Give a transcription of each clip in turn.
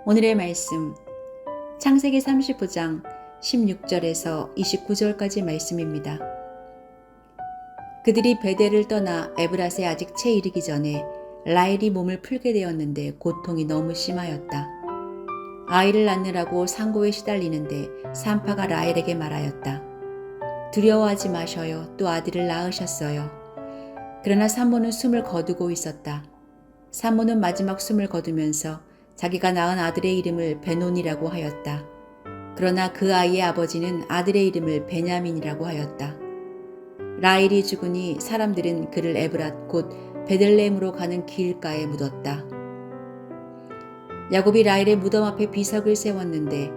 오늘의 말씀 창세기 35장 16절에서 29절까지 말씀입니다. 그들이 베델을 떠나 에브랏에 아직 채 이르기 전에 라헬이 몸을 풀게 되었는데 고통이 너무 심하였다. 아이를 낳느라고 상고에 시달리는데 산파가 라헬에게 말하였다. 두려워하지 마셔요. 또 아들을 낳으셨어요. 그러나 산모는 숨을 거두고 있었다. 산모는 마지막 숨을 거두면서 자기가 낳은 아들의 이름을 베논이라고 하였다. 그러나 그 아이의 아버지는 아들의 이름을 베냐민이라고 하였다. 라헬이 죽으니 사람들은 그를 에브랏 곧 베들레헴으로 가는 길가에 묻었다. 야곱이 라헬의 무덤 앞에 비석을 세웠는데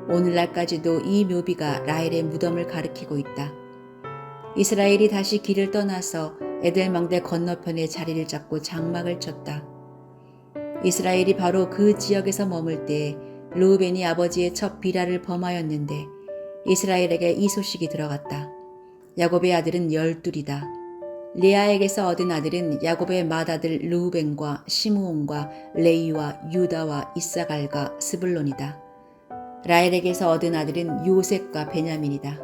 오늘날까지도 이 묘비가 라헬의 무덤을 가리키고 있다. 이스라엘이 다시 길을 떠나서 에델망대 건너편에 자리를 잡고 장막을 쳤다. 이스라엘이 바로 그 지역에서 머물 때에 르우벤이 아버지의 첩 비라를 범하였는데 이스라엘에게 이 소식이 들어갔다. 야곱의 아들은 12이다. 레아에게서 얻은 아들은 야곱의 맏아들 르우벤과 시므온과 레이와 유다와 이사갈과 스불론이다. 라헬에게서 얻은 아들은 요셉과 베냐민이다.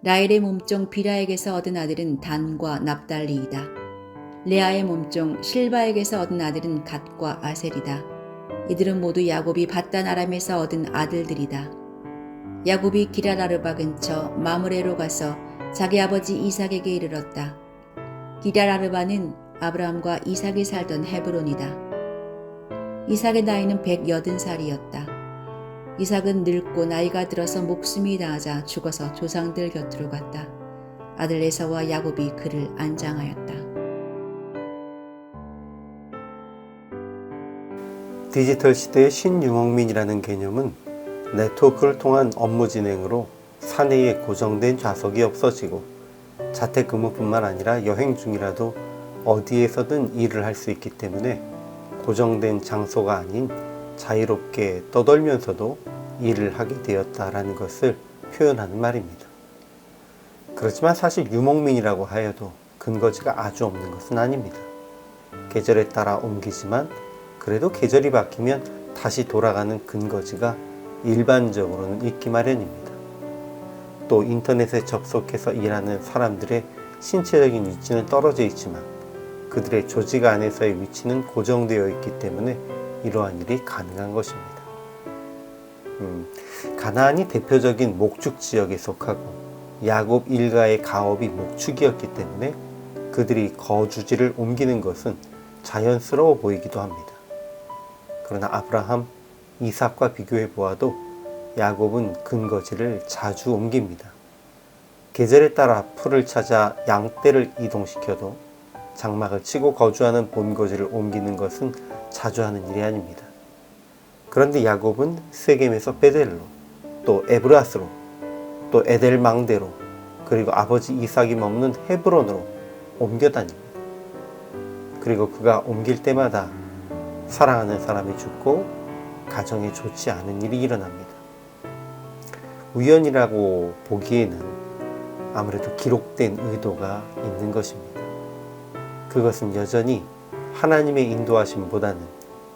라헬의 몸종 비라에게서 얻은 아들은 단과 납달리이다. 레아의 몸종 실바에게서 얻은 아들은 갓과 아셀이다. 이들은 모두 야곱이 밧단 아람에서 얻은 아들들이다. 야곱이 기랄아르바 근처 마므레로 가서 자기 아버지 이삭에게 이르렀다. 기랄아르바는 아브라함과 이삭이 살던 헤브론이다. 이삭의 나이는 180살이었다. 이삭은 늙고 나이가 들어서 목숨이 다하자 죽어서 조상들 곁으로 갔다. 아들 에사와 야곱이 그를 안장하였다. 디지털 시대의 신유목민이라는 개념은 네트워크를 통한 업무 진행으로 사내에 고정된 좌석이 없어지고 자택근무뿐만 아니라 여행 중이라도 어디에서든 일을 할 수 있기 때문에 고정된 장소가 아닌 자유롭게 떠돌면서도 일을 하게 되었다라는 것을 표현하는 말입니다. 그렇지만 사실 유목민이라고 하여도 근거지가 아주 없는 것은 아닙니다. 계절에 따라 옮기지만 그래도 계절이 바뀌면 다시 돌아가는 근거지가 일반적으로는 있기 마련입니다. 또 인터넷에 접속해서 일하는 사람들의 신체적인 위치는 떨어져 있지만 그들의 조직 안에서의 위치는 고정되어 있기 때문에 이러한 일이 가능한 것입니다. 가나안이 대표적인 목축 지역에 속하고 야곱 일가의 가업이 목축이었기 때문에 그들이 거주지를 옮기는 것은 자연스러워 보이기도 합니다. 그러나 아브라함, 이삭과 비교해 보아도 야곱은 근거지를 자주 옮깁니다. 계절에 따라 풀을 찾아 양떼를 이동시켜도 장막을 치고 거주하는 본거지를 옮기는 것은 자주 하는 일이 아닙니다. 그런데 야곱은 세겜에서 베델로, 또 에브랏으로, 또 에델망대로, 그리고 아버지 이삭이 머무는 헤브론으로 옮겨 다닙니다. 그리고 그가 옮길 때마다 사랑하는 사람이 죽고 가정에 좋지 않은 일이 일어납니다. 우연이라고 보기에는 아무래도 기록된 의도가 있는 것입니다. 그것은 여전히 하나님의 인도하심보다는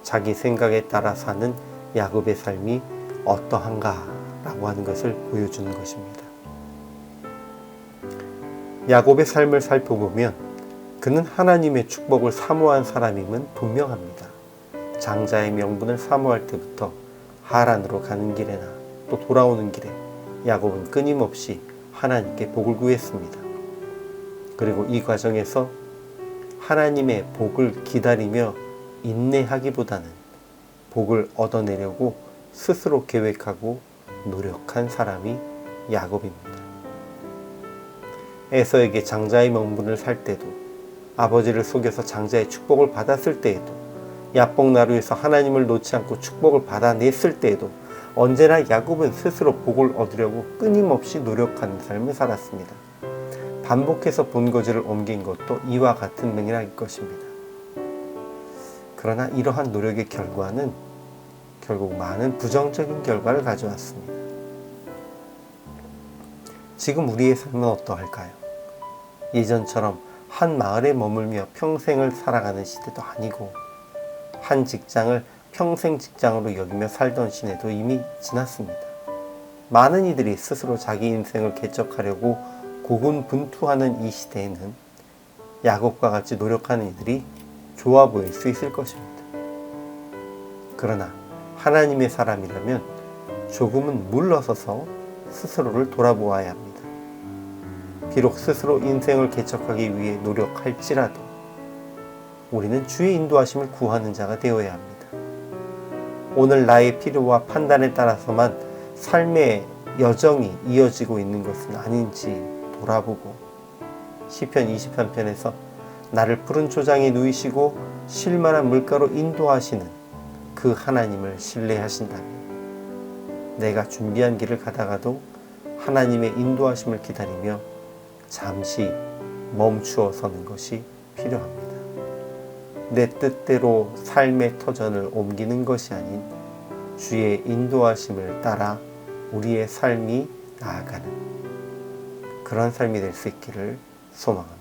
자기 생각에 따라 사는 야곱의 삶이 어떠한가라고 하는 것을 보여주는 것입니다. 야곱의 삶을 살펴보면 그는 하나님의 축복을 사모한 사람임은 분명합니다. 장자의 명분을 사모할 때부터 하란으로 가는 길에나 또 돌아오는 길에 야곱은 끊임없이 하나님께 복을 구했습니다. 그리고 이 과정에서 하나님의 복을 기다리며 인내하기보다는 복을 얻어내려고 스스로 계획하고 노력한 사람이 야곱입니다. 에서에게 장자의 명분을 살 때도, 아버지를 속여서 장자의 축복을 받았을 때에도, 야복나루에서 하나님을 놓지 않고 축복을 받아냈을 때에도 언제나 야곱은 스스로 복을 얻으려고 끊임없이 노력하는 삶을 살았습니다. 반복해서 본거지를 옮긴 것도 이와 같은 맥락일 것입니다. 그러나 이러한 노력의 결과는 결국 많은 부정적인 결과를 가져왔습니다. 지금 우리의 삶은 어떠할까요? 예전처럼 한 마을에 머물며 평생을 살아가는 시대도 아니고 한 직장을 평생 직장으로 여기며 살던 시대도 이미 지났습니다. 많은 이들이 스스로 자기 인생을 개척하려고 고군분투하는 이 시대에는 야곱과 같이 노력하는 이들이 좋아 보일 수 있을 것입니다. 그러나 하나님의 사람이라면 조금은 물러서서 스스로를 돌아보아야 합니다. 비록 스스로 인생을 개척하기 위해 노력할지라도 우리는 주의 인도하심을 구하는 자가 되어야 합니다. 오늘 나의 필요와 판단에 따라서만 삶의 여정이 이어지고 있는 것은 아닌지 돌아보고 시편 23편에서 나를 푸른 초장에 누이시고 쉴만한 물가로 인도하시는 그 하나님을 신뢰하신다면 내가 준비한 길을 가다가도 하나님의 인도하심을 기다리며 잠시 멈추어 서는 것이 필요합니다. 내 뜻대로 삶의 터전을 옮기는 것이 아닌 주의 인도하심을 따라 우리의 삶이 나아가는 그런 삶이 될 수 있기를 소망합니다.